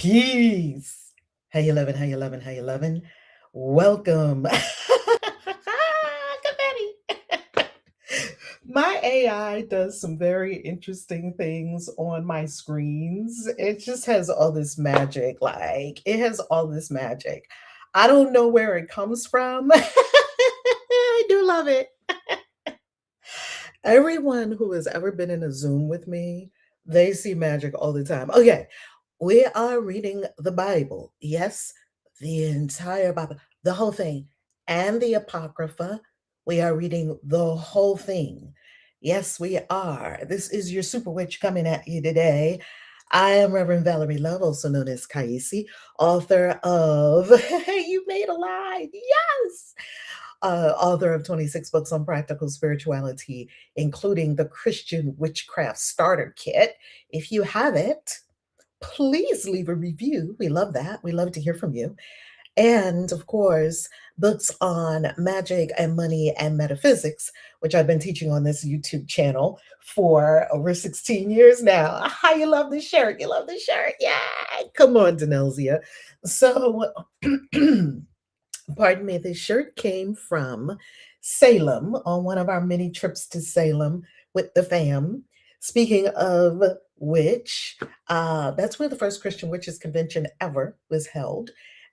Peace. How you living? How you loving? How you loving? Welcome. Confetti. My AI does some very interesting things on my screens. It just has all this magic. Like, it has all this magic. I don't know where it comes from. I do love it. Everyone who has ever been in a Zoom with me, they see magic all the time. Okay, we are reading the Bible. Yes, the entire Bible, the whole thing, and the Apocrypha. We are reading the whole thing. Yes, we are. This is your Super Witch coming at you today. I am Reverend Valerie Love, also known as Kaisi, author of You Made Alive. Yes, author of 26 books on practical spirituality, including the Christian Witchcraft Starter Kit. If you have it, please leave a review. We love that. We love to hear from you. And of course, books on magic and money and metaphysics, which I've been teaching on this YouTube channel for over 16 years now. How you love the shirt? You love the shirt? Yeah. Come on, Denelzia. So, pardon me, this shirt came from Salem on one of our many trips to Salem with the fam. Speaking of which, that's where the first Christian Witches Convention ever was held.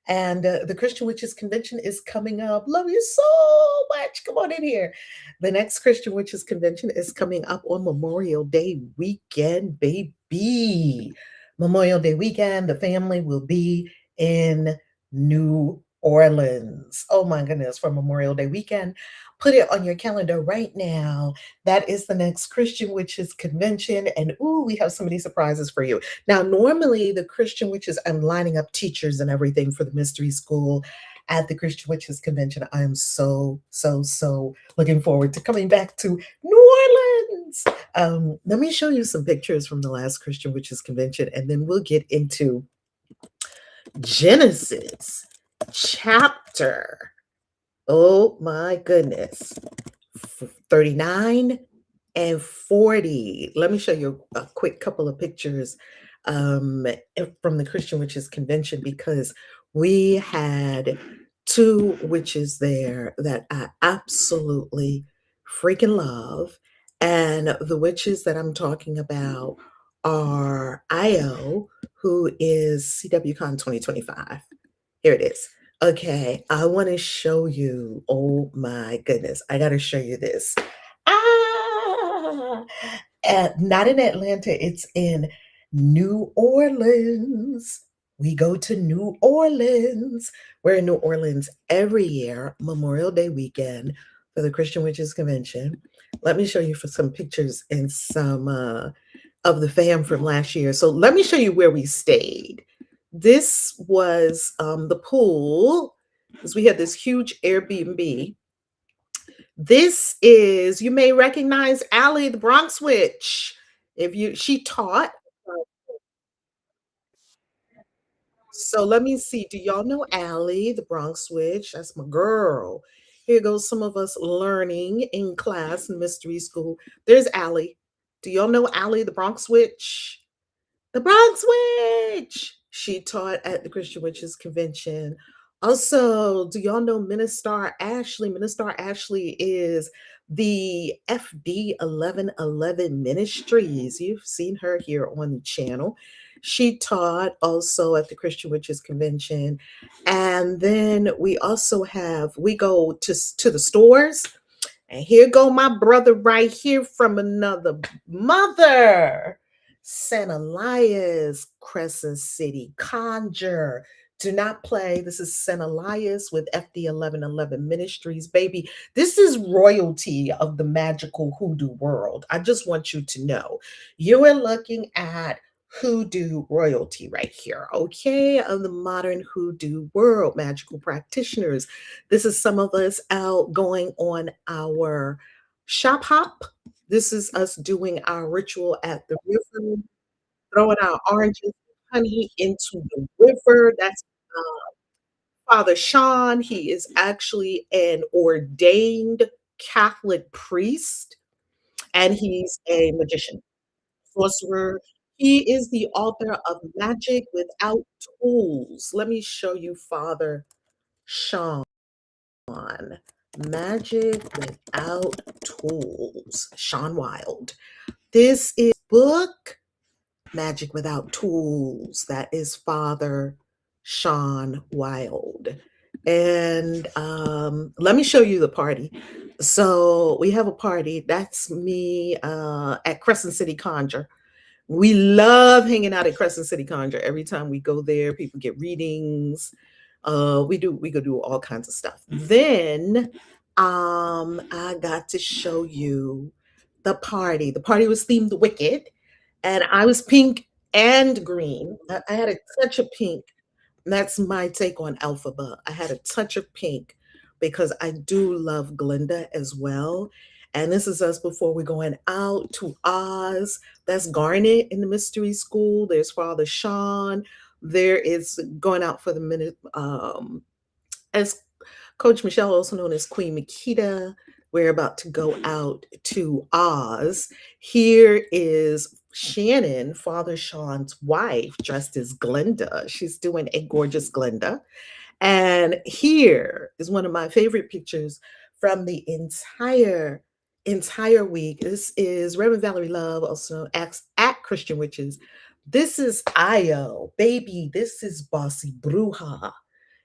And the Christian Witches Convention is coming up. Love you so much. Come on in here. The next Christian Witches Convention is coming up on Memorial Day weekend, baby. Memorial Day weekend, the family will be in New Orleans. Oh my goodness, for Memorial Day weekend. Put it on your calendar right now. That is the next Christian Witches Convention. And ooh, we have so many surprises for you. Now, normally the Christian Witches, I'm lining up teachers and everything for the mystery school at the Christian Witches Convention. I am so looking forward to coming back to New Orleans. Let me show you some pictures from the last Christian Witches Convention, and then we'll get into Genesis chapter, oh my goodness, 39 and 40. Let me show you a quick couple of pictures from the Christian Witches Convention, because we had two witches there that I absolutely freaking love. And the witches that I'm talking about are Io, who is CWCon 2025. Here it is. Okay, I want to show you. Oh my goodness, I got to show you this. Ah, not in Atlanta, it's in New Orleans. We go to New Orleans. We're in New Orleans every year, Memorial Day weekend, for the Christian Witches Convention. Let me show you for some pictures and some of the fam from last year. So let me show you where we stayed. This was the pool, because we had this huge Airbnb. This is, you may recognize Allie, the Bronx Witch. She taught. So let me see. Do y'all know Allie, the Bronx Witch? That's my girl. Here goes some of us learning in class in mystery school. There's Allie. Do y'all know Allie, the Bronx Witch? The Bronx Witch. She taught at the Christian Witches Convention. Also, do y'all know Ministar Ashley? Ministar Ashley is the FD 1111 Ministries. You've seen her here on the channel. She taught also at the Christian Witches Convention. And then we also we go to the stores. And here go my brother right here from another mother. St. Elias, Crescent City, Conjure. Do not play. This is St. Elias with FD 1111 Ministries, baby. This is royalty of the magical hoodoo world. I just want you to know. You are looking at hoodoo royalty right here, okay? Of the modern hoodoo world, magical practitioners. This is some of us out going on our shop hop. This is us doing our ritual at the river, throwing our oranges and honey into the river. That's Father Sean. He is actually an ordained Catholic priest, and he's a magician, sorcerer. He is the author of Magic Without Tools. Let me show you Father Sean. Magic Without Tools. Sean Wild. This is book Magic Without Tools. That is Father Sean Wild. And let me show you the party. So we have a party. That's me at Crescent City Conjure. We love hanging out at Crescent City Conjure. Every time we go there, people get readings. We go do all kinds of stuff. Then I got to show you the party. The party was themed Wicked, and I was pink and green. I had a touch of pink. That's my take on Alphaba. I had a touch of pink because I do love Glinda as well. And this is us before we're going out to Oz. That's Garnet in the mystery school. There's Father Sean. There is going out for the minute as Coach Michelle, also known as Queen Makita. We're about to go out to Oz. Here is Shannon, Father Sean's wife, dressed as Glinda. She's doing a gorgeous Glinda. And here is one of my favorite pictures from the entire week. This is Reverend Valerie Love, also at Christian Witches. This is Io, baby. This is Bossy Bruja.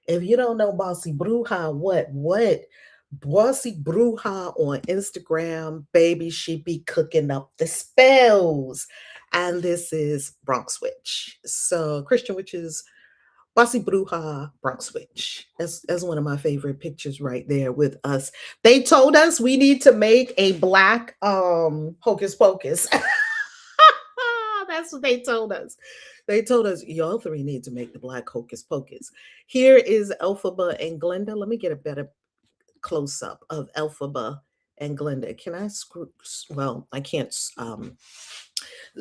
If you don't know Bossy Bruja, what? Bossy Bruja on Instagram, baby, she be cooking up the spells. And this is Bronx Witch. So Christian Witches, Bossy Bruja, Bronx Witch. That's one of my favorite pictures right there with us. They told us we need to make a black hocus pocus. That's what they told us. They told us y'all three need to make the black hocus pocus. Here is Elphaba and Glenda. Let me get a better close up of Elphaba and Glenda. Can I screw? Well, I can't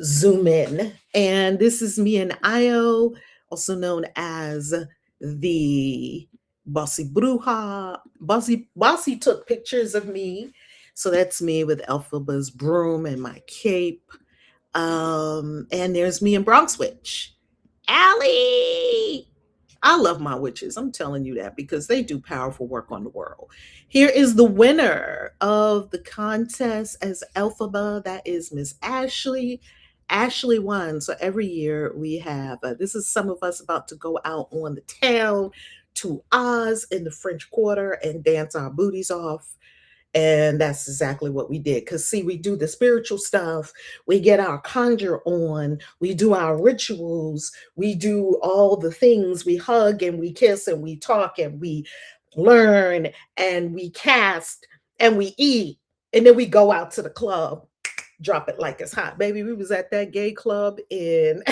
zoom in. And this is me and Io, also known as the Bossy Bruja. Bossy took pictures of me. So that's me with Elphaba's broom and my cape. And there's me and Bronx Witch. Allie! I love my witches. I'm telling you that because they do powerful work on the world. Here is the winner of the contest as Elphaba. That is Miss Ashley. Ashley won. So every year we have, this is some of us about to go out on the town to Oz in the French Quarter and dance our booties off. And that's exactly what we did. Because, see, we do the spiritual stuff, we get our conjure on, we do our rituals, we do all the things, we hug and we kiss and we talk and we learn and we cast and we eat. And then we go out to the club, drop it like it's hot. Baby, we was at that gay club in.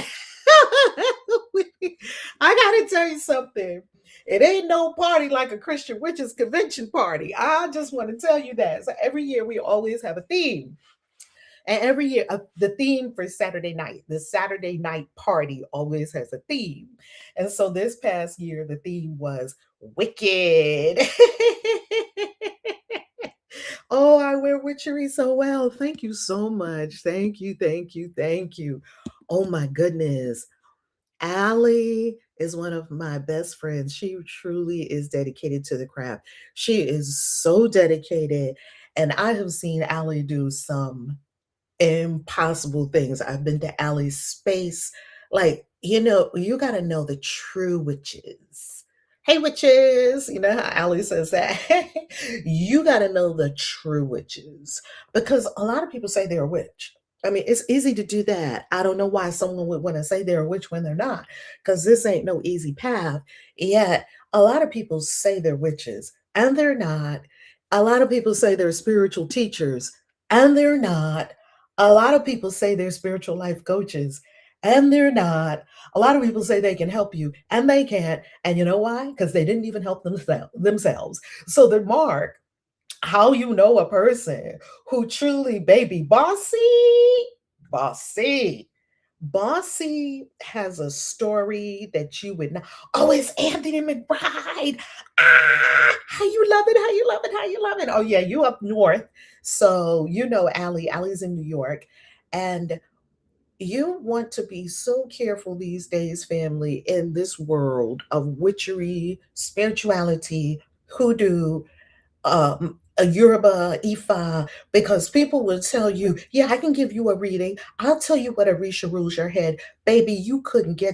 I got to tell you something. It ain't no party like a Christian Witches convention party. I just want to tell you that. So every year we always have a theme. And every year, the theme for Saturday night, the Saturday night party always has a theme. And so this past year, the theme was Wicked. Oh, I wear witchery so well. Thank you so much. Thank you, thank you, thank you. Oh my goodness. Allie is one of my best friends. She truly is dedicated to the craft. She is so dedicated. And I have seen Allie do some impossible things. I've been to Allie's space. Like, you got to know the true witches. Hey, witches. You know how Allie says that? You got to know the true witches because a lot of people say they're a witch. I mean, it's easy to do that. I don't know why someone would want to say they're a witch when they're not, because this ain't no easy path. Yet, a lot of people say they're witches, and they're not. A lot of people say they're spiritual teachers, and they're not. A lot of people say they're spiritual life coaches, and they're not. A lot of people say they can help you, and they can't. And you know why? Because they didn't even help themselves. So the mark, how you know a person who truly, baby, bossy, bossy has a story that you would not. Oh, it's Anthony McBride. Ah, how you love it, how you love it, how you love it. Oh, yeah, you up north. So, Allie's in New York. And You want to be so careful these days, family, in this world of witchery, spirituality, hoodoo, a Yoruba, Ifa, because people will tell you, yeah, I can give you a reading. I'll tell you what Orisha rules your head. Baby,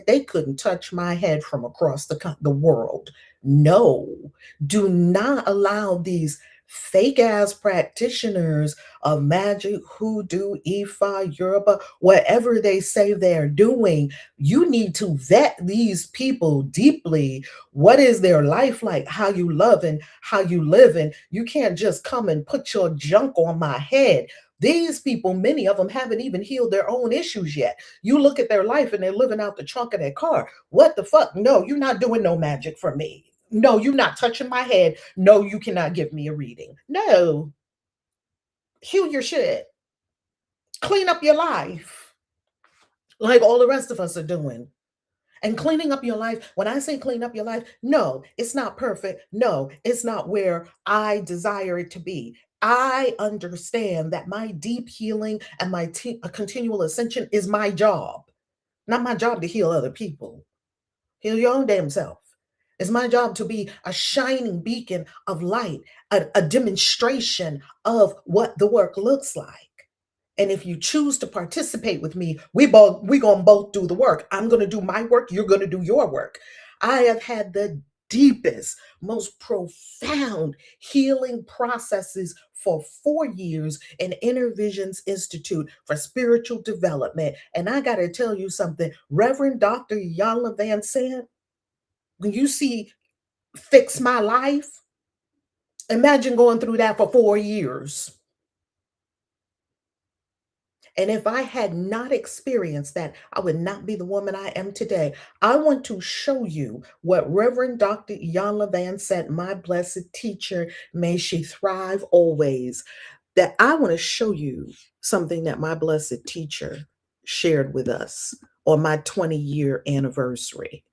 they couldn't touch my head from across the world. No, do not allow these fake ass practitioners of magic, hoodoo, Ifa, Yoruba, whatever they say they're doing. You need to vet these people deeply. What is their life like? How you love and how you live? And you can't just come and put your junk on my head. These people, many of them haven't even healed their own issues yet. You look at their life and they're living out the trunk of their car. What the fuck? No, you're not doing no magic for me. No, you're not touching my head. No, you cannot give me a reading. No, heal your shit. Clean up your life like all the rest of us are doing. And cleaning up your life, when I say clean up your life, no, it's not perfect. No, it's not where I desire it to be. I understand that my deep healing and my continual ascension is my job, not my job to heal other people. Heal your own damn self. It's my job to be a shining beacon of light, a demonstration of what the work looks like. And if you choose to participate with me, we gonna both do the work. I'm gonna do my work, you're gonna do your work. I have had the deepest, most profound healing processes for 4 years in Inner Visions Institute for Spiritual Development. And I gotta tell you something, Reverend Dr. Yala Van Sant, when you see Fix My Life, imagine going through that for 4 years. And if I had not experienced that, I would not be the woman I am today. I want to show you what Reverend Dr. Iyanla Van Sant, my blessed teacher, may she thrive always, that I want to show you something that my blessed teacher shared with us on my 20-year anniversary.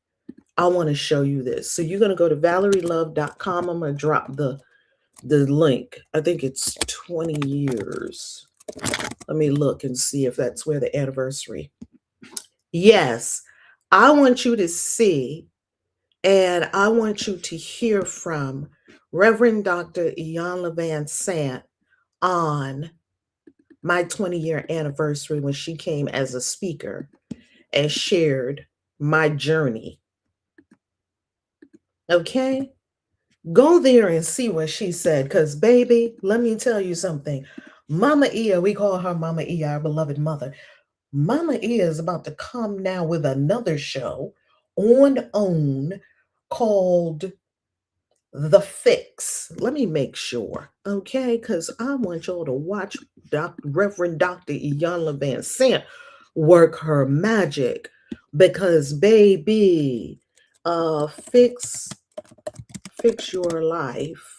I want to show you this. So you're going to go to valerielove.com. I'm going to drop the link. I think it's 20 years. Let me look and see if that's where the anniversary. Yes, I want you to see and I want you to hear from Reverend Dr. Iyanla Van Sant on my 20-year anniversary when she came as a speaker and shared my journey. Okay? Go there and see what she said, because, baby, let me tell you something. Mama Ia, we call her Mama Ia, our beloved mother. Mama Ia is about to come now with another show on OWN called The Fix. Let me make sure, okay? Because I want y'all to watch Reverend Dr. Iyanla Van Sant work her magic. Because, baby, fix your life.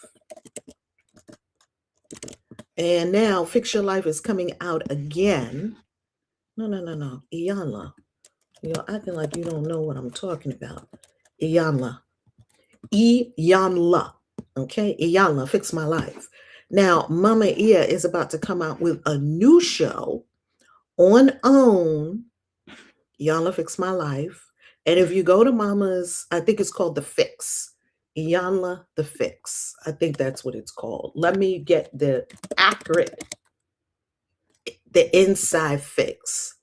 And now Fix Your Life is coming out again. No. Iyanla. You're acting like you don't know what I'm talking about. Iyanla. Iyanla. Okay? Iyanla, Fix My Life. Now, Mama Ia is about to come out with a new show on OWN. Iyanla, Fix My Life. And if you go to Mama's, I think it's called The Fix. Iyanla, The Fix. I think that's what it's called. Let me get the inside fix.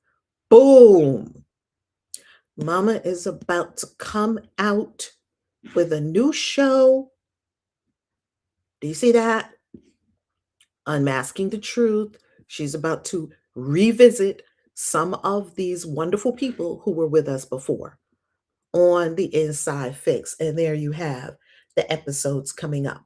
Boom. Mama is about to come out with a new show. Do you see that? Unmasking the Truth. She's about to revisit some of these wonderful people who were with us before on the Inside Fix. And there you have the episodes coming up.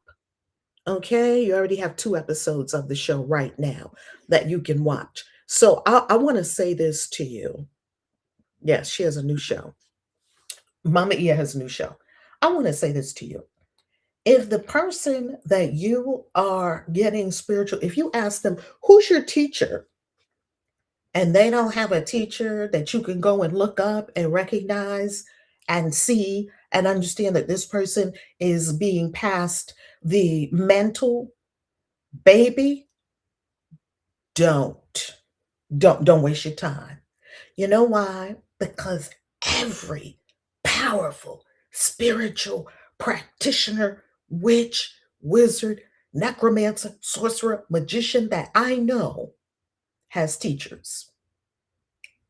Okay, you already have 2 episodes of the show right now that you can watch. So I want to say this to you. Yes, she has a new show. Mama Ia has a new show. I want to say this to you. If the person that you are getting spiritual, if you ask them, who's your teacher? And they don't have a teacher that you can go and look up and recognize and see and understand that this person is being passed the mental, baby, don't waste your time. You know why? Because every powerful spiritual practitioner, witch, wizard, necromancer, sorcerer, magician that I know has teachers.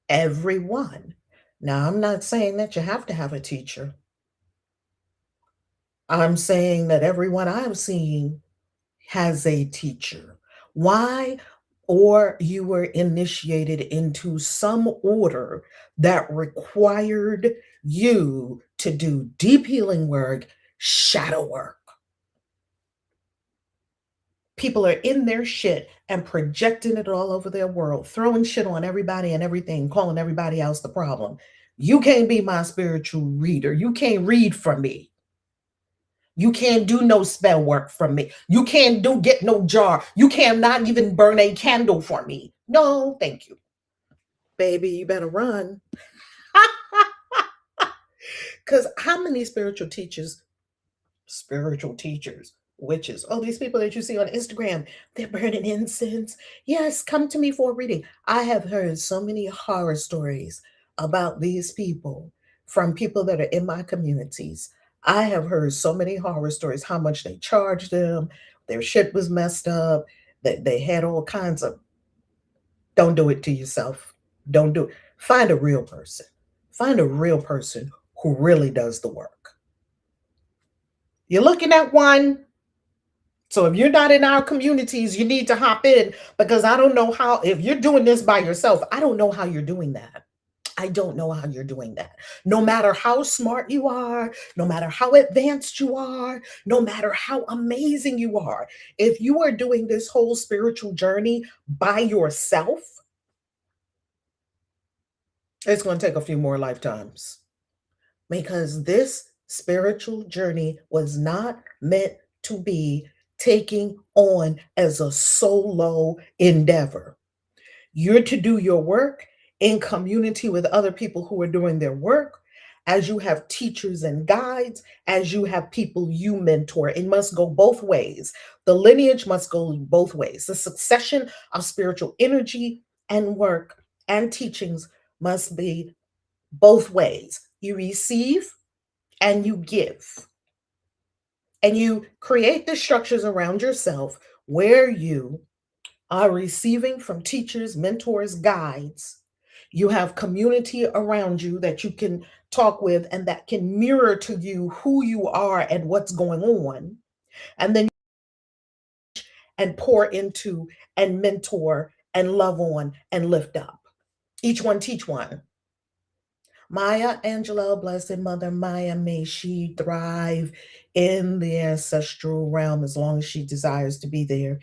Everyone. Now, I'm not saying that you have to have a teacher. I'm saying that everyone I'm seeing has a teacher. Why? Or you were initiated into some order that required you to do deep healing work, shadow work. People are in their shit and projecting it all over their world, throwing shit on everybody and everything, calling everybody else the problem. You can't be my spiritual reader. You can't read from me. You can't do no spell work from me. You can't get no jar. You cannot even burn a candle for me. No, thank you. Baby, you better run. Because how many spiritual teachers, witches, oh, these people that you see on Instagram, they're burning incense. Yes, come to me for a reading. I have heard so many horror stories about these people from people that are in my communities. I have heard so many horror stories, how much they charged them, their shit was messed up, that they had all kinds of. Don't do it to yourself. Don't do it. Find a real person. Find a real person who really does the work. You're looking at one. So if you're not in our communities, you need to hop in because I don't know how, if you're doing this by yourself, I don't know how you're doing that. I don't know how you're doing that. No matter how smart you are, no matter how advanced you are, no matter how amazing you are, if you are doing this whole spiritual journey by yourself, it's going to take a few more lifetimes because this spiritual journey was not meant to be taking on as a solo endeavor. You're to do your work in community with other people who are doing their work. As you have teachers and guides, as you have people you mentor, it must go both ways. The lineage must go both ways. The succession of spiritual energy and work and teachings must be both ways. You receive and you give. And you create the structures around yourself where you are receiving from teachers, mentors, guides. You have community around you that you can talk with and that can mirror to you who you are and what's going on. And then and pour into and mentor and love on and lift up. Each one teach one. Maya Angelou, Blessed Mother Maya, may she thrive in the ancestral realm as long as she desires to be there.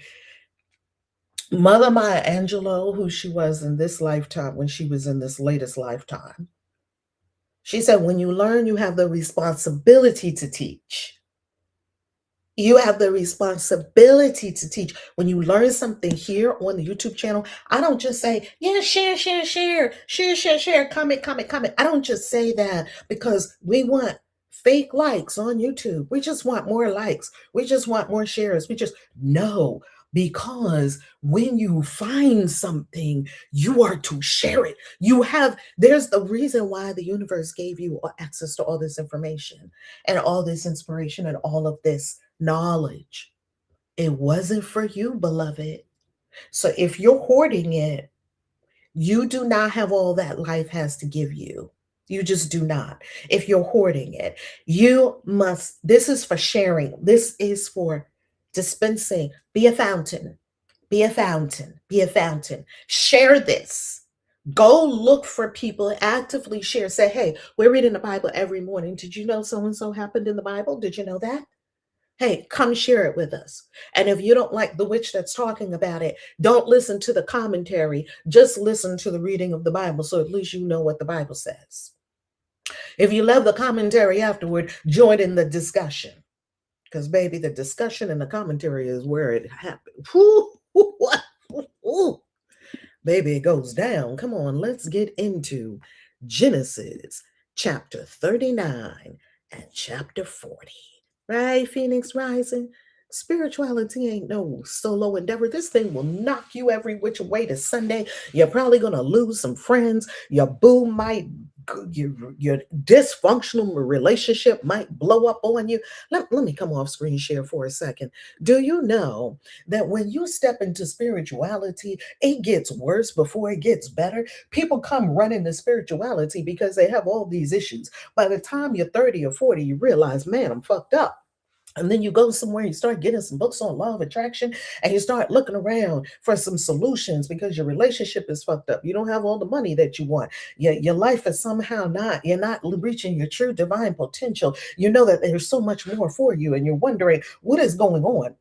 Mother Maya Angelou, who she was in this lifetime, when she was in this latest lifetime, she said, when you learn, you have the responsibility to teach. You have the responsibility to teach. When you learn something here on the YouTube channel, I don't just say, yeah, share, comment. I don't just say that because we want fake likes on YouTube. We just want more likes. We just want more shares. No, because when you find something, you are to share it. There's the reason why the universe gave you access to all this information and all this inspiration and all of this knowledge. It wasn't for you, beloved. So if you're hoarding it, you do not have all that life has to give you. You just do not. If you're hoarding it, you must. This is for sharing. This is for dispensing. Be a fountain. Be a fountain. Be a fountain. Share this. Go look for people, actively share. Say, hey, we're reading the Bible every morning. Did you know so and so happened in the Bible? Did you know that? Hey, come share it with us. And if you don't like the witch that's talking about it, don't listen to the commentary. Just listen to the reading of the Bible so at least you know what the Bible says. If you love the commentary afterward, join in the discussion. Because, baby, the discussion and the commentary is where it happened. Baby, it goes down. Come on, let's get into Genesis chapter 39 and chapter 40. Right, Phoenix Rising? Spirituality ain't no solo endeavor. This thing will knock you every which way to Sunday. You're probably going to lose some friends. Your boo might, your dysfunctional relationship might blow up on you. Let me come off screen share for a second. Do you know that when you step into spirituality, it gets worse before it gets better? People come running to spirituality because they have all these issues. By the time you're 30 or 40, you realize, man, I'm fucked up. And then you go somewhere, you start getting some books on law of attraction, and you start looking around for some solutions because your relationship is fucked up. You don't have all the money that you want. Your life is somehow not, you're not reaching your true divine potential. You know that there's so much more for you, and you're wondering, what is going on?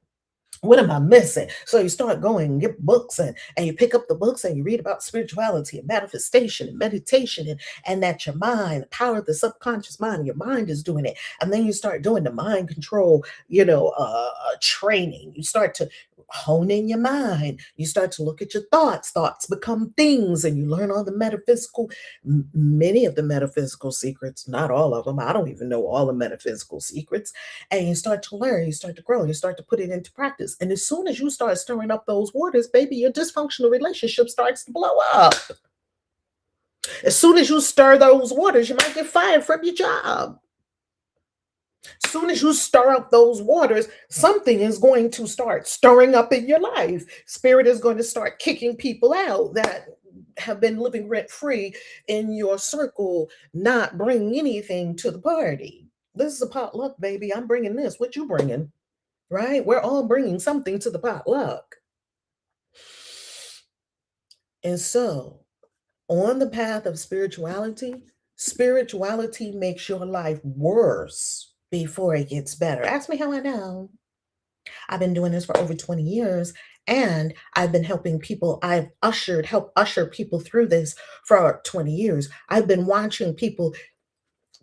What am I missing? So you start going and get books, and you pick up the books and you read about spirituality and manifestation and meditation, and that your mind, the power of the subconscious mind, your mind is doing it. And then you start doing the mind control, training. You start to hone in your mind. You start to look at your thoughts. Thoughts become things, and you learn all the metaphysical, many of the metaphysical secrets, not all of them. I don't even know all the metaphysical secrets. And you start to learn, you start to grow, you start to put it into practice. And as soon as you start stirring up those waters, baby, your dysfunctional relationship starts to blow up. As soon as you stir those waters, you might get fired from your job. As soon as you stir up those waters, something is going to start stirring up in your life. Spirit is going to start kicking people out that have been living rent free in your circle, not bringing anything to the party. This is a potluck, baby. I'm bringing this. What you bringing? Right? We're all bringing something to the potluck. And so, on the path of spirituality, spirituality makes your life worse before it gets better. Ask me how I know. I've been doing this for over 20 years, and I've been helping people. Helped usher people through this for 20 years. I've been watching people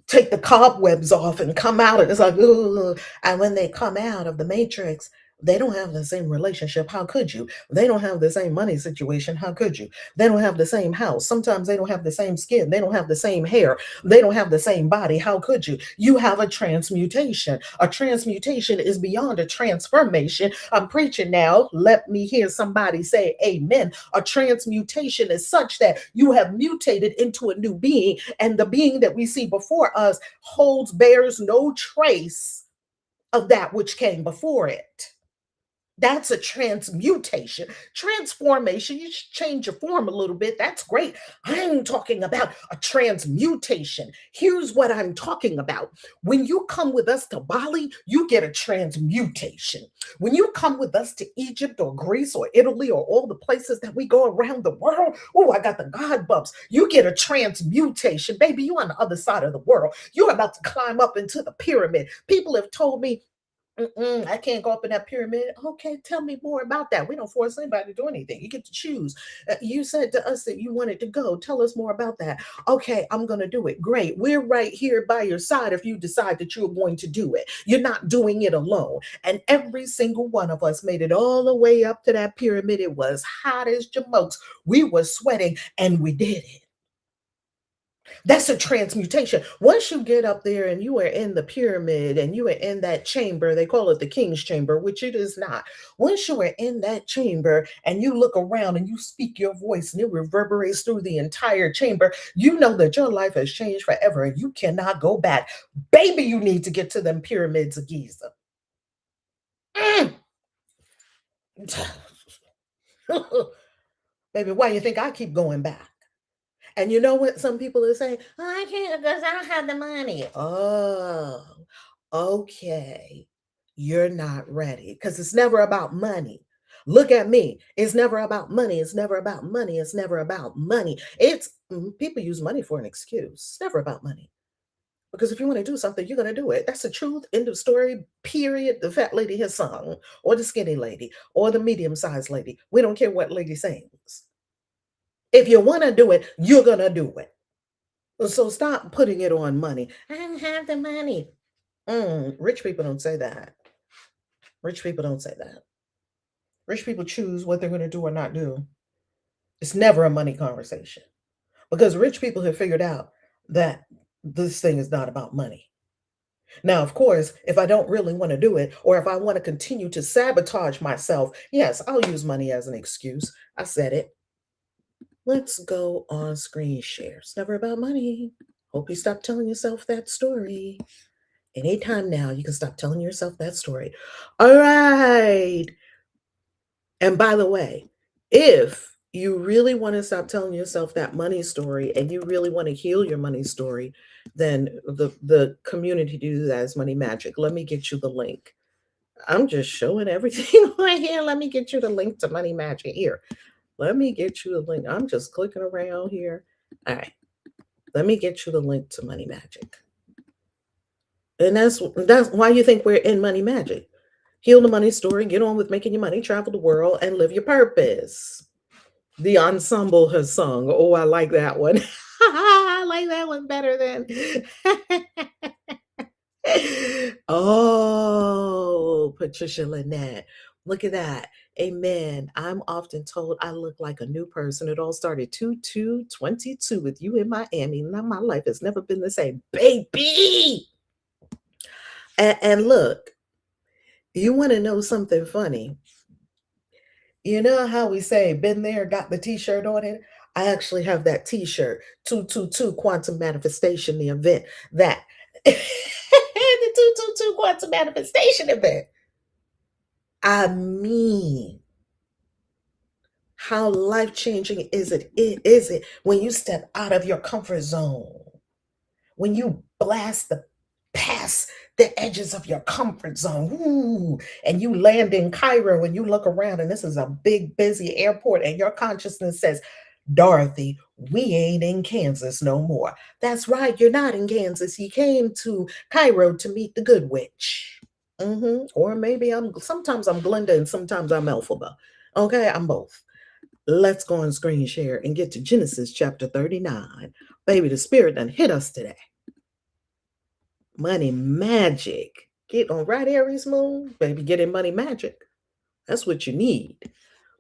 take the cobwebs off and come out. And it's like, ugh. And when they come out of the matrix, they don't have the same relationship. How could you? They don't have the same money situation. How could you? They don't have the same house. Sometimes they don't have the same skin. They don't have the same hair. They don't have the same body. How could you? You have a transmutation. A transmutation is beyond a transformation. I'm preaching now. Let me hear somebody say amen. A transmutation is such that you have mutated into a new being, and the being that we see before us bears no trace of that which came before it. That's a transmutation. Transformation, you should change your form a little bit. That's great. I'm talking about a transmutation. Here's what I'm talking about. When you come with us to Bali, you get a transmutation. When you come with us to Egypt or Greece or Italy or all the places that we go around the world, oh, I got the God bumps. You get a transmutation. Baby, you on the other side of the world. You're about to climb up into the pyramid. People have told me, I can't go up in that pyramid. Okay, tell me more about that. We don't force anybody to do anything. You get to choose. You said to us that you wanted to go. Tell us more about that. Okay, I'm going to do it. Great. We're right here by your side if you decide that you're going to do it. You're not doing it alone. And every single one of us made it all the way up to that pyramid. It was hot as jamokes. We were sweating, and we did it. That's a transmutation. Once you get up there and you are in the pyramid and you are in that chamber, they call it the king's chamber, which it is not. Once you are in that chamber and you look around and you speak your voice and it reverberates through the entire chamber, you know that your life has changed forever and you cannot go back. Baby, you need to get to them pyramids of Giza. Mm. Baby, why you think I keep going back? And you know what some people are saying? Oh, I can't because I don't have the money. Oh, okay. You're not ready because it's never about money. Look at me. It's never about money. It's never about money. It's never about money. People use money for an excuse. It's never about money. Because if you want to do something, you're going to do it. That's the truth. End of story. Period. The fat lady has sung, or the skinny lady, or the medium sized lady. We don't care what lady sings. If you want to do it, you're going to do it. So stop putting it on money. I don't have the money. Rich people don't say that. Rich people don't say that. Rich people choose what they're going to do or not do. It's never a money conversation because rich people have figured out that this thing is not about money. Now, of course, if I don't really want to do it, or if I want to continue to sabotage myself, yes, I'll use money as an excuse. I said it. Let's go on screen share. It's never about money. Hope you stop telling yourself that story. Anytime now, you can stop telling yourself that story. All right. And by the way, if you really want to stop telling yourself that money story and you really want to heal your money story, then the community to do that is Money Magic. Let me get you the link. I'm just showing everything right here. Let me get you the link to Money Magic here. Let me get you the link. I'm just clicking around here. All right. Let me get you the link to Money Magic. And that's why you think we're in Money Magic. Heal the money story, get on with making your money, travel the world, and live your purpose. The ensemble has sung. Oh, I like that one. I like that one better than. Oh, Patricia Lynette. Look at that. Amen. I'm often told I look like a new person. It all started 2/2/22 with you in Miami. Now my life has never been the same. Baby. And look, you want to know something funny? You know how we say, been there, got the t shirt on it? I actually have that t shirt, 222 Quantum Manifestation, the event that the 222 Quantum Manifestation event. I mean, how life changing is it when you step out of your comfort zone? When you blast the past the edges of your comfort zone, ooh, and you land in Cairo and you look around and this is a big busy airport and your consciousness says, Dorothy, we ain't in Kansas no more. That's right, you're not in Kansas. You came to Cairo to meet the good witch. Or maybe sometimes I'm Glenda and sometimes I'm Elphaba. Okay, I'm both. Let's go on screen share and get to Genesis chapter 39. Baby, the spirit done hit us today. Money magic. Get on right, Aries moon, baby, get in money magic. That's what you need.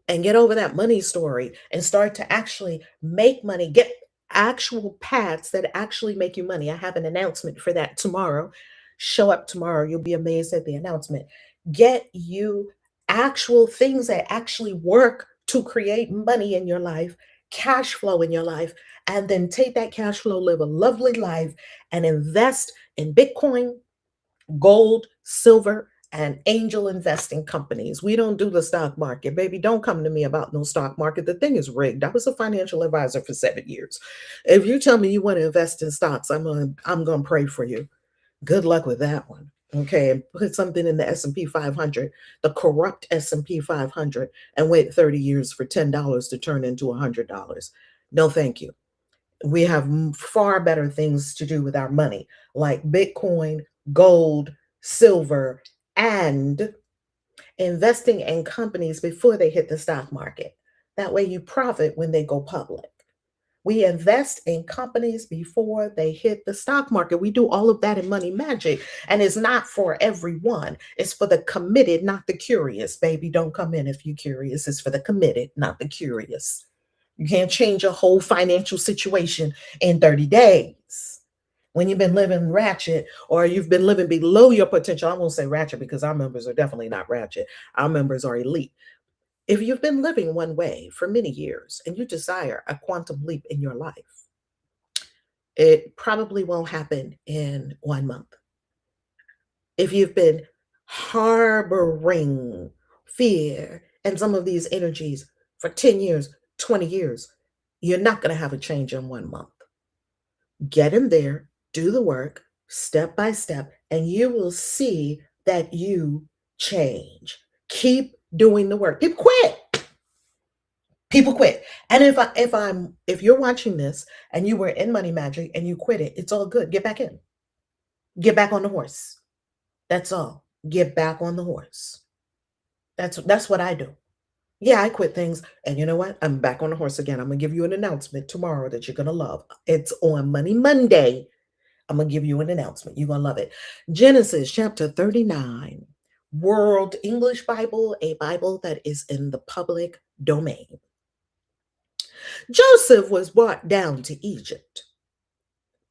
And get over that money story and start to actually make money. Get actual paths that actually make you money. I have an announcement for that tomorrow. Show up tomorrow. You'll be amazed at the announcement. Get you actual things that actually work to create money in your life, cash flow in your life, and then take that cash flow, live a lovely life, and invest in Bitcoin, gold, silver, and angel investing companies. We don't do the stock market, baby. Don't come to me about no stock market. The thing is rigged. I was a financial advisor for 7 years. If you tell me you want to invest in stocks, I'm gonna pray for you. Good luck with that one. Okay, and put something in the S&P 500, the corrupt S&P 500, and wait 30 years for $10 to turn into $100. No, thank you. We have far better things to do with our money, like Bitcoin, gold, silver, and investing in companies before they hit the stock market. That way you profit when they go public. We invest in companies before they hit the stock market. We do all of that in Money Magic. And it's not for everyone. It's for the committed, not the curious. Baby, don't come in if you're curious. It's for the committed, not the curious. You can't change your whole financial situation in 30 days. When you've been living ratchet or you've been living below your potential, I won't say ratchet because our members are definitely not ratchet. Our members are elite. If you've been living one way for many years and you desire a quantum leap in your life, it probably won't happen in 1 month. If you've been harboring fear and some of these energies for 10 years, 20 years, you're not going to have a change in 1 month. Get in there, do the work step by step, and you will see that you change. Keep doing the work. People quit. People quit. And if you're watching this and you were in Money Magic and you quit it, it's all good. Get back in. Get back on the horse. That's all. Get back on the horse. That's what I do. Yeah, I quit things. And you know what? I'm back on the horse again. I'm going to give you an announcement tomorrow that you're going to love. It's on Money Monday. I'm going to give you an announcement. You're going to love it. Genesis chapter 39, World English Bible, a Bible that is in the public domain. Joseph was brought down to Egypt.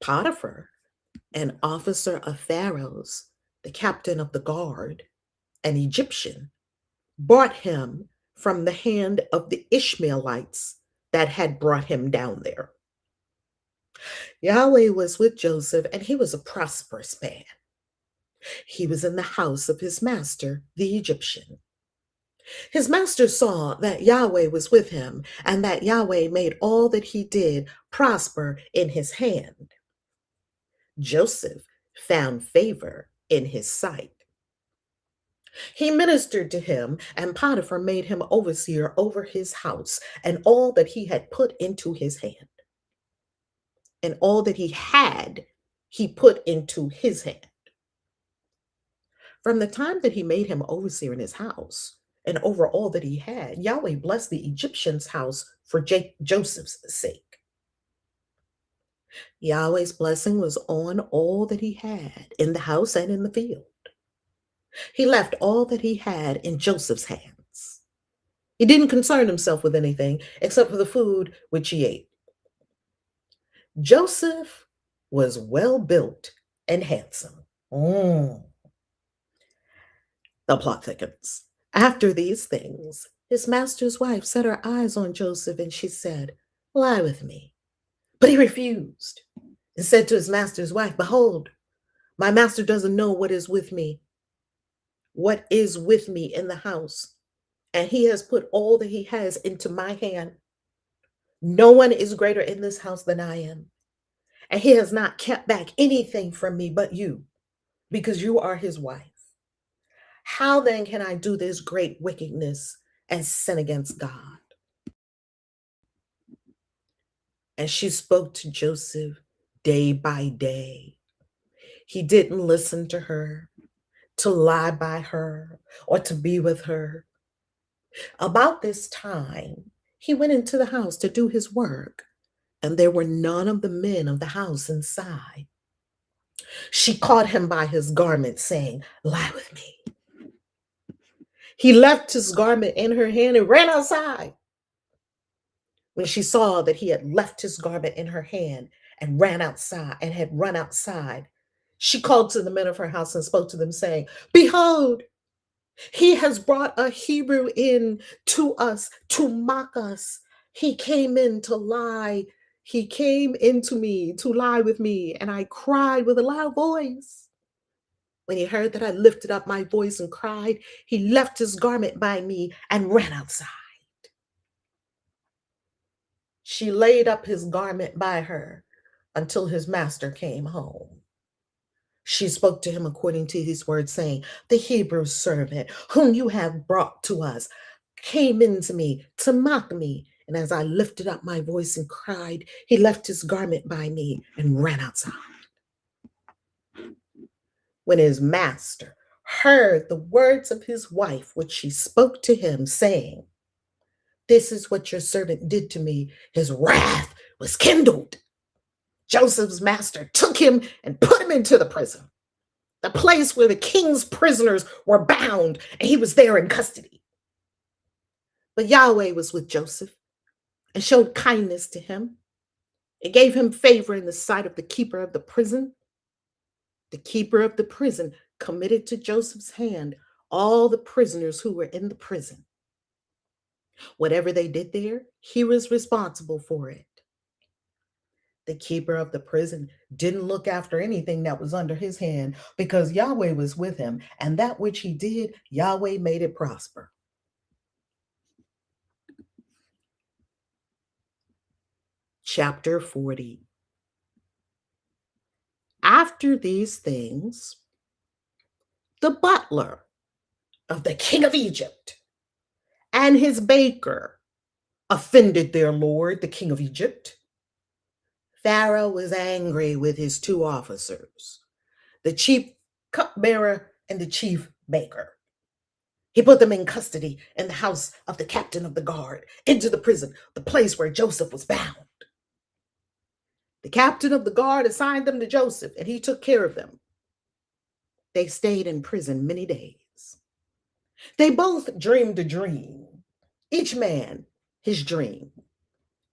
Potiphar, An officer of Pharaoh's, the captain of the guard, an Egyptian, bought him from the hand of the Ishmaelites that had brought him down there. Yahweh was with Joseph, and he was a prosperous man. He was in the house of his master, the Egyptian. His master saw that Yahweh was with him, and that Yahweh made all that he did prosper in his hand. Joseph found favor in his sight. He ministered to him, and Potiphar made him overseer over his house and all that he had put into his hand. And all that he had, he put into his hand. From the time that he made him overseer in his house and over all that he had, Yahweh blessed the Egyptian's house for Joseph's sake. Yahweh's blessing was on all that he had in the house and in the field. He left all that he had in Joseph's hands. He didn't concern himself with anything except for the food which he ate. Joseph was well built and handsome. The plot thickens. After these things, his master's wife set her eyes on Joseph, and she said, "Lie with me." But he refused and said to his master's wife, "Behold, my master doesn't know what is with me in the house, and he has put all that he has into my hand. No one is greater in this house than I am, and he has not kept back anything from me but you, because you are his wife. How then can I do this great wickedness and sin against God?" And she spoke to Joseph day by day. He didn't listen to her, to lie by her, or to be with her. About this time, he went into the house to do his work, and there were none of the men of the house inside. She caught him by his garment, saying, "Lie with me." He left his garment in her hand and ran outside. When she saw that he had left his garment in her hand and had run outside, she called to the men of her house and spoke to them, saying, "Behold, he has brought a Hebrew in to us to mock us. He came in to lie. He came into me to lie with me, and I cried with a loud voice. When he heard that I lifted up my voice and cried, he left his garment by me and ran outside." She laid up his garment by her until his master came home. She spoke to him according to his words, saying, "The Hebrew servant whom you have brought to us came into me to mock me. And as I lifted up my voice and cried, he left his garment by me and ran outside." When his master heard the words of his wife, which she spoke to him, saying, "This is what your servant did to me," his wrath was kindled. Joseph's master took him and put him into the prison, the place where the king's prisoners were bound, and he was there in custody. But Yahweh was with Joseph and showed kindness to him. It gave him favor in the sight of the keeper of the prison. The keeper of the prison committed to Joseph's hand all the prisoners who were in the prison. Whatever they did there, he was responsible for it. The keeper of the prison didn't look after anything that was under his hand because Yahweh was with him, and that which he did, Yahweh made it prosper. Chapter 40. After these things, the butler of the king of Egypt and his baker offended their lord, the king of Egypt. Pharaoh was angry with his two officers, the chief cupbearer and the chief baker. He put them in custody in the house of the captain of the guard, into the prison, the place where Joseph was bound. The captain of the guard assigned them to Joseph, and he took care of them. They stayed in prison many days. They both dreamed a dream, each man his dream.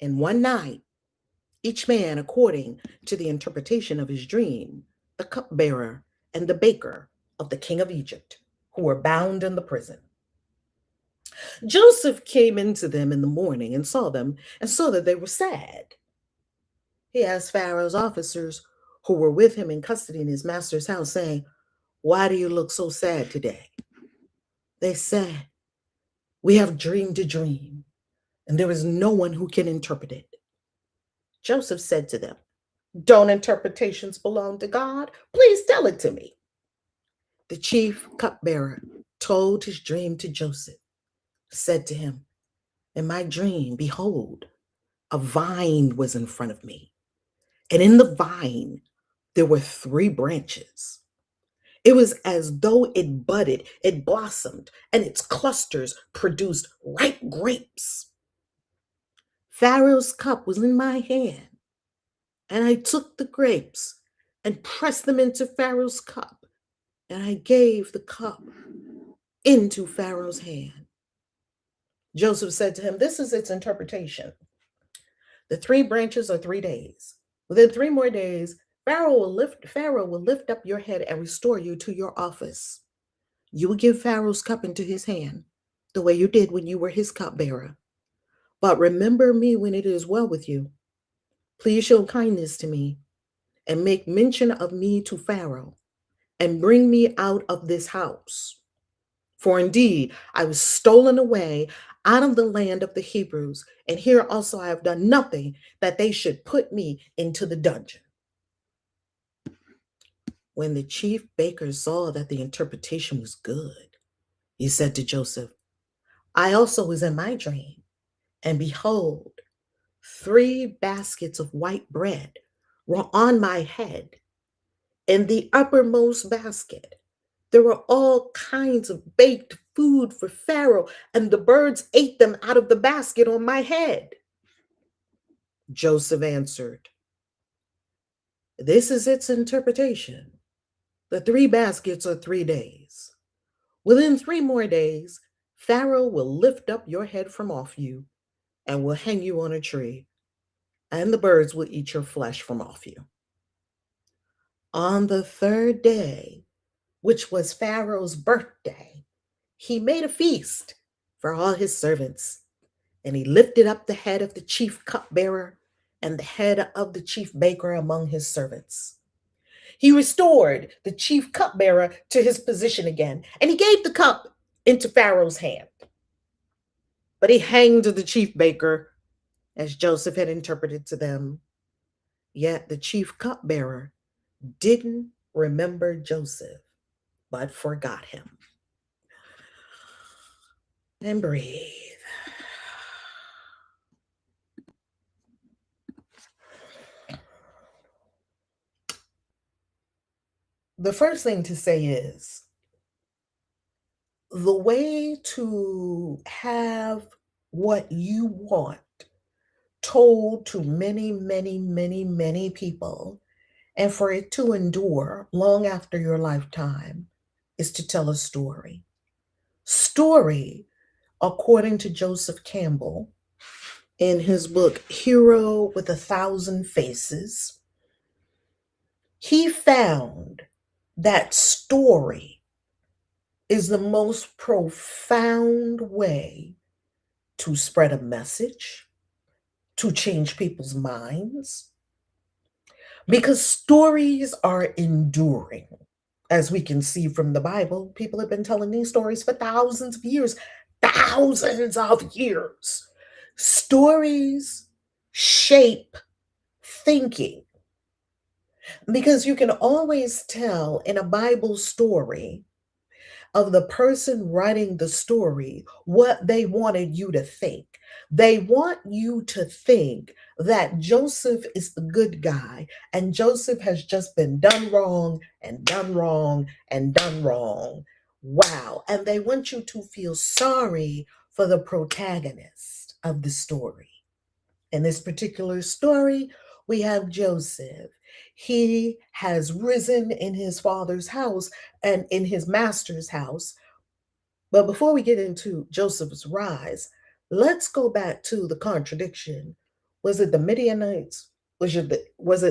And one night, each man according to the interpretation of his dream, the cupbearer, and the baker of the king of Egypt, who were bound in the prison. Joseph came into them in the morning and saw them, and saw that they were sad. He asked Pharaoh's officers who were with him in custody in his master's house, saying, "Why do you look so sad today?" They said, "We have dreamed a dream, and there is no one who can interpret it." Joseph said to them, "Don't interpretations belong to God? Please tell it to me." The chief cupbearer told his dream to Joseph, said to him, "In my dream, behold, a vine was in front of me, and in the vine there were three branches. It was as though it budded, it blossomed, and its clusters produced ripe grapes. Pharaoh's cup was in my hand, and I took the grapes and pressed them into Pharaoh's cup, and I gave the cup into Pharaoh's hand." Joseph said to him, "This is its interpretation. The three branches are 3 days. Within 3 more days, Pharaoh will lift up your head and restore you to your office. You will give Pharaoh's cup into his hand, the way you did when you were his cupbearer. But remember me when it is well with you. Please show kindness to me and make mention of me to Pharaoh and bring me out of this house. For indeed, I was stolen away out of the land of the Hebrews, and here also I have done nothing that they should put me into the dungeon." When the chief baker saw that the interpretation was good, he said to Joseph, "I also was in my dream, and behold, 3 baskets of white bread were on my head. In the uppermost basket, there were all kinds of baked food for Pharaoh, and the birds ate them out of the basket on my head." Joseph answered, "This is its interpretation. The 3 baskets are 3 days. Within 3 more days, Pharaoh will lift up your head from off you and will hang you on a tree, and the birds will eat your flesh from off you. On the 3rd day, which was Pharaoh's birthday, he made a feast for all his servants, and he lifted up the head of the chief cupbearer and the head of the chief baker among his servants. He restored the chief cupbearer to his position again, and he gave the cup into Pharaoh's hand. But he hanged the chief baker, as Joseph had interpreted to them. Yet the chief cupbearer didn't remember Joseph, but forgot him. And breathe. The first thing to say is the way to have what you want told to many, many, many, many people, and for it to endure long after your lifetime, is to tell a story. Story, according to Joseph Campbell, in his book Hero with a Thousand Faces, he found that story is the most profound way to spread a message, to change people's minds, because stories are enduring. As we can see from the Bible, people have been telling these stories for thousands of years. Thousands of years. Stories shape thinking, because you can always tell in a Bible story of the person writing the story what they wanted you to think. They want you to think that Joseph is the good guy and Joseph has just been done wrong and done wrong and done wrong. Wow. And they want you to feel sorry for the protagonist of the story. In this particular story, we have Joseph. He has risen in his father's house and in his master's house. But before we get into Joseph's rise, let's go back to the contradiction. Was it the Midianites? Was it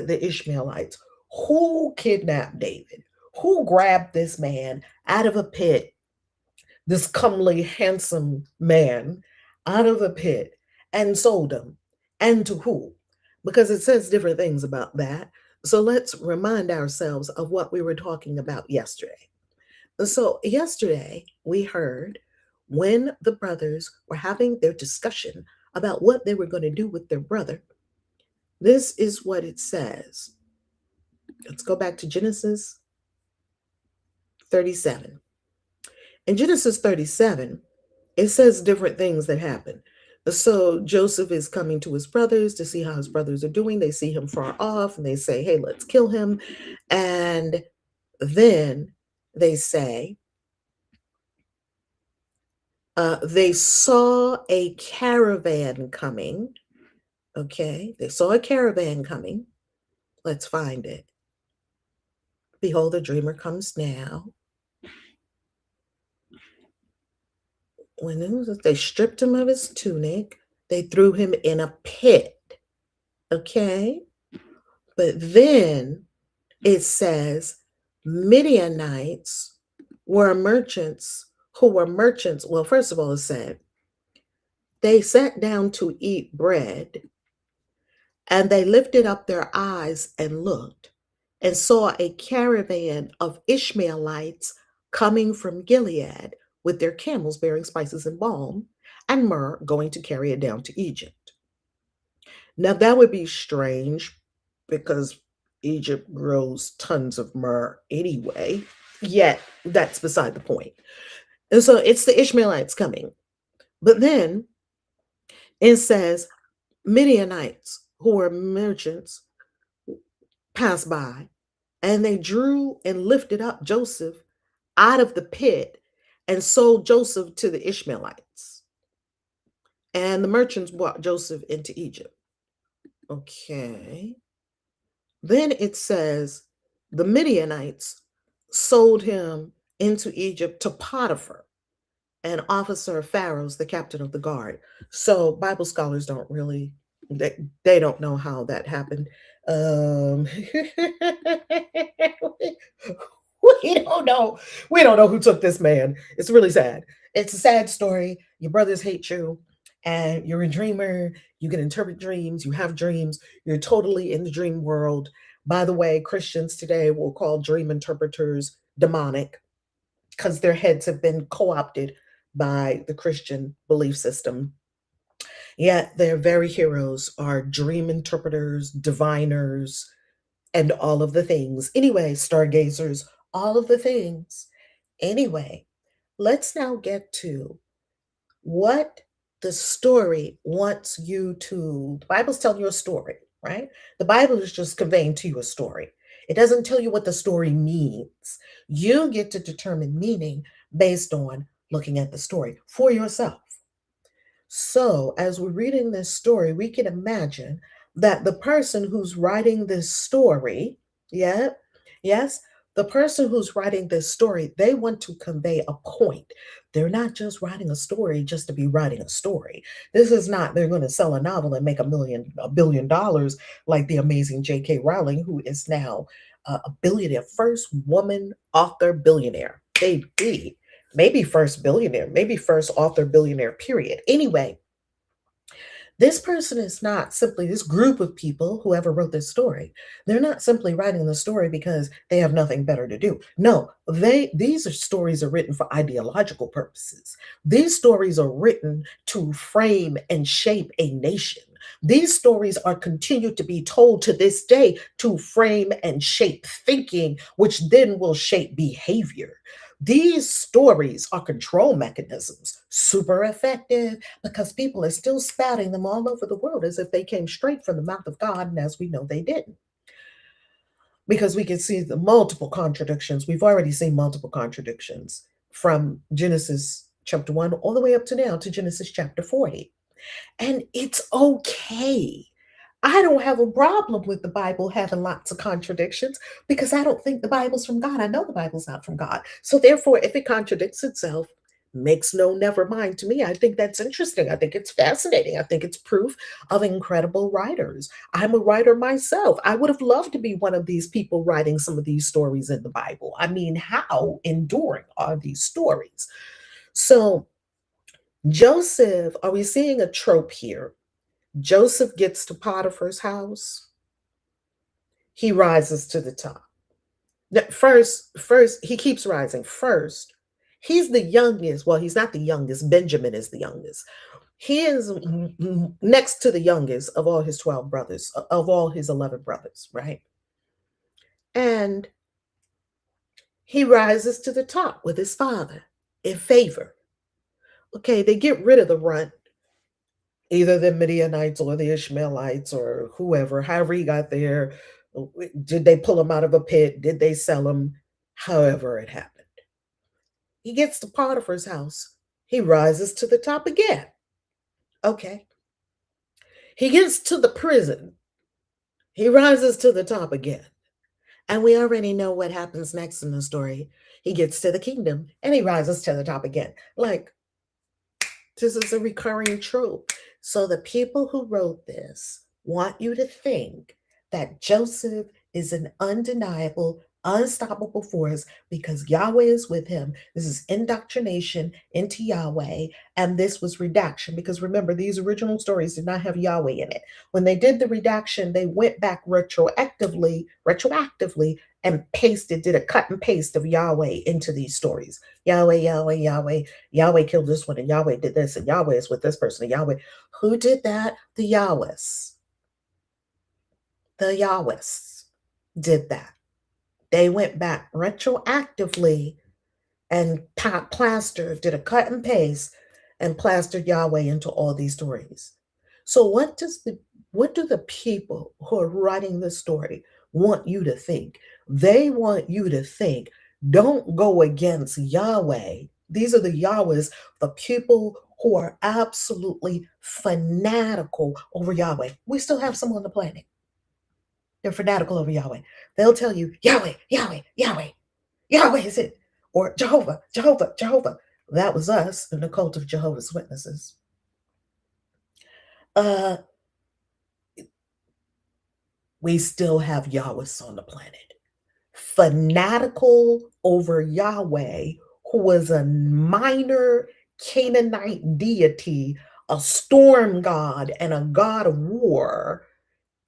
the Ishmaelites? Who kidnapped David? Who grabbed this man out of a pit, this comely, handsome man out of a pit and sold him? And to who? Because it says different things about that. So let's remind ourselves of what we were talking about yesterday. So, yesterday we heard when the brothers were having their discussion about what they were going to do with their brother. This is what it says. Let's go back to Genesis 37. In Genesis 37, it says different things that happen. So Joseph is coming to his brothers to see how his brothers are doing. They see him far off and they say, hey, let's kill him. And then they say, they saw a caravan coming. Okay, they saw a caravan coming. Let's find it. Behold, the dreamer comes now. They stripped him of his tunic, they threw him in a pit. Okay, but then it says Midianites were merchants who were merchants. Well, first of all, it said they sat down to eat bread, and they lifted up their eyes and looked, and saw a caravan of Ishmaelites coming from Gilead with their camels bearing spices and balm and myrrh, going to carry it down to Egypt. Now, that would be strange because Egypt grows tons of myrrh anyway, yet that's beside the point. And so it's the Ishmaelites coming. But then it says Midianites, who were merchants, passed by, and they drew and lifted up Joseph out of the pit and sold Joseph to the Ishmaelites. And the merchants brought Joseph into Egypt. Okay. Then it says the Midianites sold him into Egypt to Potiphar, an officer of Pharaoh's, the captain of the guard. So Bible scholars don't really, they don't know how that happened. We don't know. We don't know who took this man. It's really sad. It's a sad story. Your brothers hate you, and you're a dreamer. You can interpret dreams. You have dreams. You're totally in the dream world. By the way, Christians today will call dream interpreters demonic because their heads have been co opted by the Christian belief system. Yet their very heroes are dream interpreters, diviners, and all of the things. Anyway, stargazers, all of the things. Anyway, let's now get to what the story wants you to. The Bible's telling you a story, right? The Bible is just conveying to you a story. It doesn't tell you what the story means. You get to determine meaning based on looking at the story for yourself. So, as we're reading this story, we can imagine that the person who's writing this story, yeah, yes, the person who's writing this story, they want to convey a point. They're not just writing a story just to be writing a story. This is not, they're going to sell a novel and make $1 billion like the amazing J.K. Rowling, who is now a billionaire, first woman author billionaire. Baby. Maybe first billionaire, maybe first author billionaire, period. Anyway, this person is not simply this group of people, whoever wrote this story, they're not simply writing the story because they have nothing better to do. No, these are stories are written for ideological purposes. These stories are written to frame and shape a nation. These stories are continued to be told to this day to frame and shape thinking, which then will shape behavior. These stories are control mechanisms, super effective because people are still spouting them all over the world as if they came straight from the mouth of God, and as we know, they didn't. Because we can see the multiple contradictions. We've already seen multiple contradictions from Genesis chapter 1 all the way up to now to Genesis chapter 40. And it's okay. I don't have a problem with the Bible having lots of contradictions because I don't think the Bible's from God. I know the Bible's not from God. So therefore, if it contradicts itself, Makes no never mind to me. I think that's interesting. I think it's fascinating. I think it's proof of incredible writers. I'm a writer myself. I would have loved to be one of these people writing some of these stories in the Bible. I mean, how enduring are these stories? So, Joseph, are we seeing a trope here? Joseph gets to Potiphar's house, he rises to the top. First, he keeps rising. First, he's the youngest. Well, he's not the youngest. Benjamin is the youngest. He is next to the youngest of all his 12 brothers, of all his 11 brothers, right? And he rises to the top with his father in favor. Okay, they get rid of the runt, either the Midianites or the Ishmaelites or whoever, however he got there. Did they pull him out of a pit? Did they sell him? However it happened. He gets to Potiphar's house. He rises to the top again. Okay. He gets to the prison. He rises to the top again. And we already know what happens next in the story. He gets to the kingdom and he rises to the top again. Like, this is a recurring trope. So the people who wrote this want you to think that Joseph is an undeniable, unstoppable force because Yahweh is with him. This is indoctrination into Yahweh, and this was redaction because remember, these original stories did not have Yahweh in it. When they did the redaction, they went back retroactively, and did a cut and paste of Yahweh into these stories. Yahweh, Yahweh, Yahweh, Yahweh killed this one, and Yahweh did this, and Yahweh is with this person, and Yahweh. Who did that? The Yahwehs. The Yahwehs did that. They went back retroactively and did a cut and paste and plastered Yahweh into all these stories. So what do the people who are writing this story want you to think? They want you to think, don't go against Yahweh. These are the Yahwehs, the people who are absolutely fanatical over Yahweh. We still have some on the planet. They're fanatical over Yahweh. They'll tell you, Yahweh, Yahweh, Yahweh, Yahweh is it. Or Jehovah, Jehovah, Jehovah. That was us in the cult of Jehovah's Witnesses. Uh, we still have Yahwehs on the planet. Fanatical over Yahweh, who was a minor Canaanite deity, a storm god, and a god of war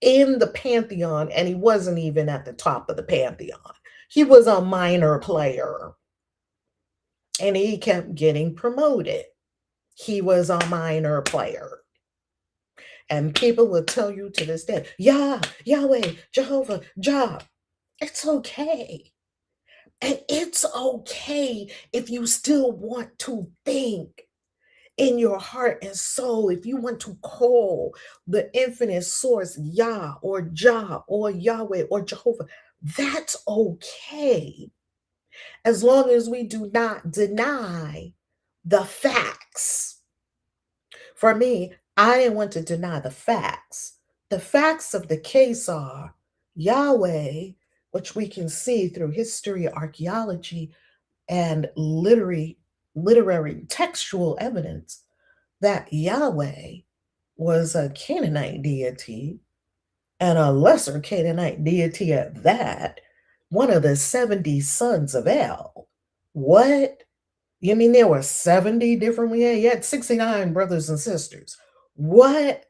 in the pantheon, and he wasn't even at the top of the pantheon. He was a minor player, and he kept getting promoted. He was a minor player. And people will tell you to this day, Yahweh, Jehovah, Jah. It's okay. And it's okay if you still want to think in your heart and soul, if you want to call the infinite source Yah or Jah or Yahweh or Jehovah, that's okay. As long as we do not deny the facts. For me, I didn't want to deny the facts. The facts of the case are Yahweh, which we can see through history, archaeology, and literary textual evidence that Yahweh was a Canaanite deity and a lesser Canaanite deity at that, one of the 70 sons of El. What? You mean there were 70 different? Yeah, he had 69 brothers and sisters. What?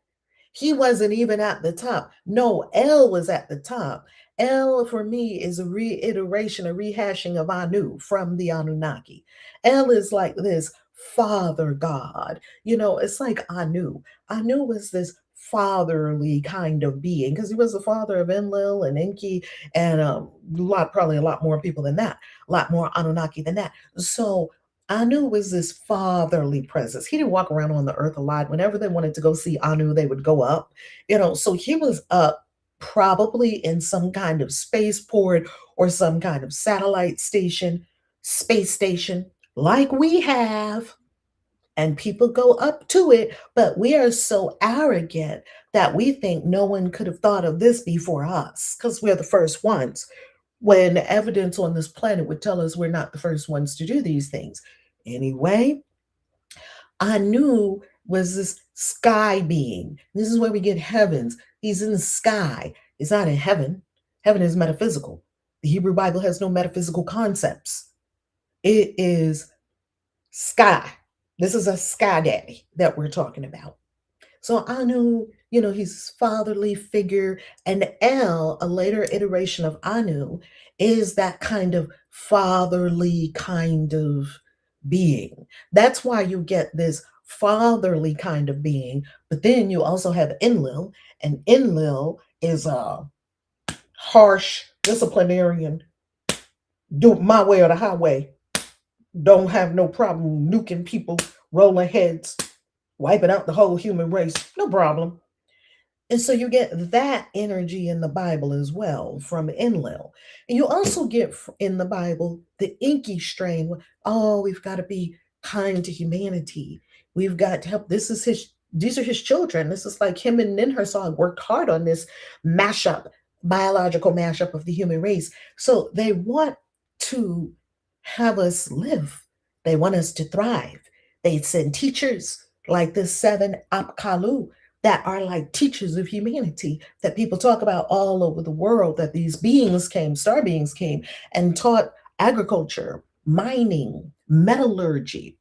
He wasn't even at the top. No, El was at the top. El for me is a reiteration, a rehashing of Anu from the Anunnaki. El is like this father god. You know, it's like Anu. Anu was this fatherly kind of being because he was the father of Enlil and Enki and probably a lot more people than that, a lot more Anunnaki than that. So Anu was this fatherly presence. He didn't walk around on the earth a lot. Whenever they wanted to go see Anu, they would go up. You know, so he was up probably in some kind of spaceport or some kind of satellite station, space station, like we have. And people go up to it, but we are so arrogant that we think no one could have thought of this before us because we're the first ones when evidence on this planet would tell us we're not the first ones to do these things. Anyway, Anu was this sky being. This is where we get heavens. He's in the sky. He's not in heaven. Heaven is metaphysical. The Hebrew Bible has no metaphysical concepts. It is sky. This is a sky daddy that we're talking about. So Anu, he's fatherly figure, and El, a later iteration of Anu, is that kind of fatherly kind of being. That's why you get this fatherly kind of being, but then you also have Enlil, and Enlil is a harsh disciplinarian, do my way or the highway, don't have no problem nuking people, rolling heads, wiping out the whole human race, no problem. And so you get that energy in the Bible as well from Enlil. And you also get in the Bible the Inky strain. Oh, we've got to be kind to humanity. We've got to help. These are his children. This is like him and Ninhursag worked hard on this mashup, biological mashup of the human race. So they want to have us live. They want us to thrive. They send teachers like the seven Apkalu that are like teachers of humanity that people talk about all over the world, that these beings came, star beings came and taught agriculture, mining, metallurgy,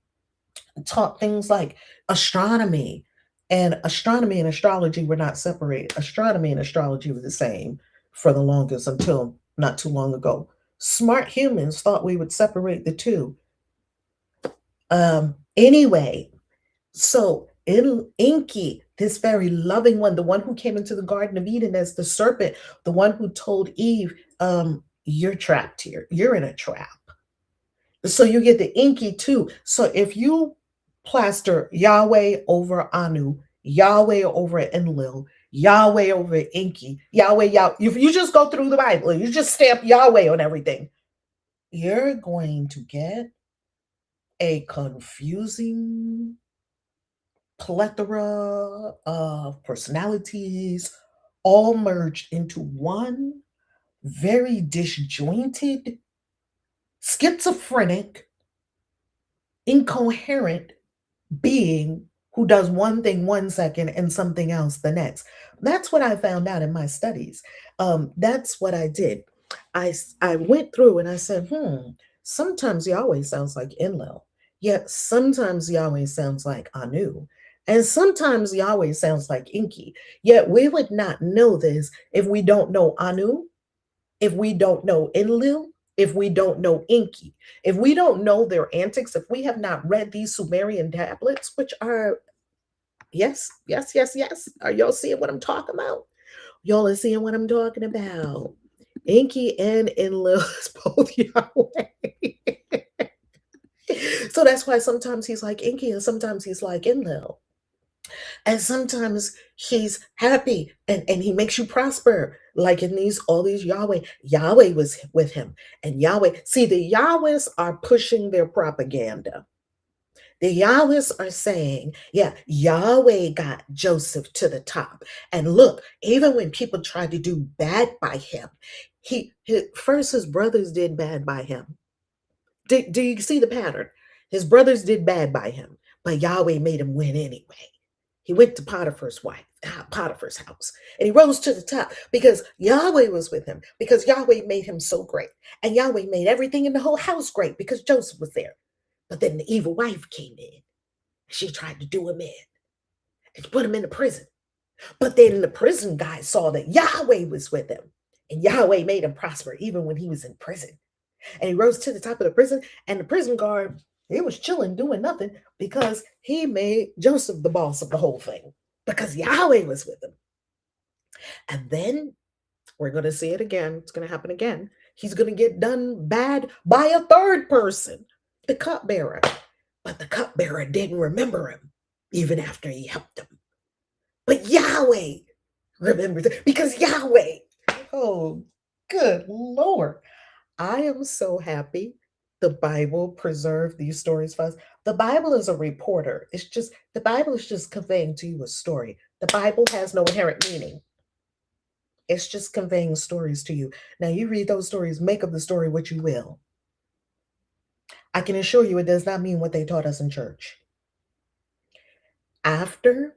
taught things like astronomy. And astronomy and astrology were not separated. Astronomy and astrology were the same for the longest until not too long ago. Smart humans thought we would separate the two. Anyway, so Enki, this very loving one, the one who came into the Garden of Eden as the serpent, the one who told Eve, you're trapped here. You're in a trap. So you get the Enki too. So if you plaster Yahweh over Anu, Yahweh over Enlil, Yahweh over Enki, Yahweh, if you just go through the Bible, you just stamp Yahweh on everything, you're going to get a confusing plethora of personalities all merged into one very disjointed, schizophrenic, incoherent being who does one thing 1 second and something else the next. That's what I found out in my studies. That's what I did. I went through and I said, sometimes Yahweh sounds like Enlil, yet sometimes Yahweh sounds like Anu, and sometimes Yahweh sounds like Enki. Yet we would not know this if we don't know Anu, if we don't know Enlil, if we don't know Enki, if we don't know their antics, if we have not read these Sumerian tablets, which are, yes, yes, yes, yes. Are y'all seeing what I'm talking about? Y'all are seeing what I'm talking about. Enki and Enlil is both Yahweh. So that's why sometimes he's like Enki and sometimes he's like Enlil. And sometimes he's happy and he makes you prosper. Like in all these Yahweh was with him. And Yahweh, see, the Yahwehs are pushing their propaganda. The Yahwehs are saying, yeah, Yahweh got Joseph to the top. And look, even when people tried to do bad by him, first his brothers did bad by him. Do you see the pattern? His brothers did bad by him, but Yahweh made him win anyway. He went to Potiphar's house, and he rose to the top because Yahweh was with him, because Yahweh made him so great. And Yahweh made everything in the whole house great because Joseph was there. But then the evil wife came in. She tried to do him in and put him in the prison. But then the prison guy saw that Yahweh was with him, and Yahweh made him prosper even when he was in prison. And he rose to the top of the prison, and the prison guard, he was chilling, doing nothing, because he made Joseph the boss of the whole thing, because Yahweh was with him. And then we're going to see it again. It's going to happen again. He's going to get done bad by a third person, the cupbearer. But the cupbearer didn't remember him, even after he helped him. But Yahweh remembers it, because Yahweh, oh, good Lord. I am so happy the Bible preserved these stories for us. The Bible is a reporter. The Bible is just conveying to you a story. The Bible has no inherent meaning. It's just conveying stories to you. Now you read those stories, make of the story what you will. I can assure you it does not mean what they taught us in church. After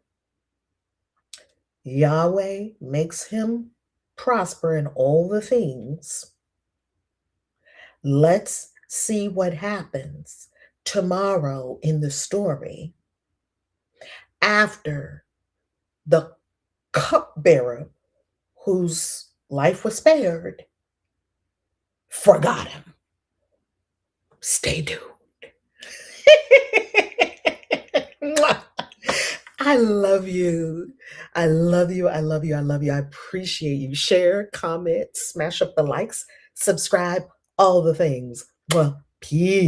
Yahweh makes him prosper in all the things, let's see what happens tomorrow in the story after the cupbearer whose life was spared forgot him. Stay tuned. I love you. I love you. I love you. I love you. I appreciate you. Share, comment, smash up the likes, subscribe, all the things. Well, peace.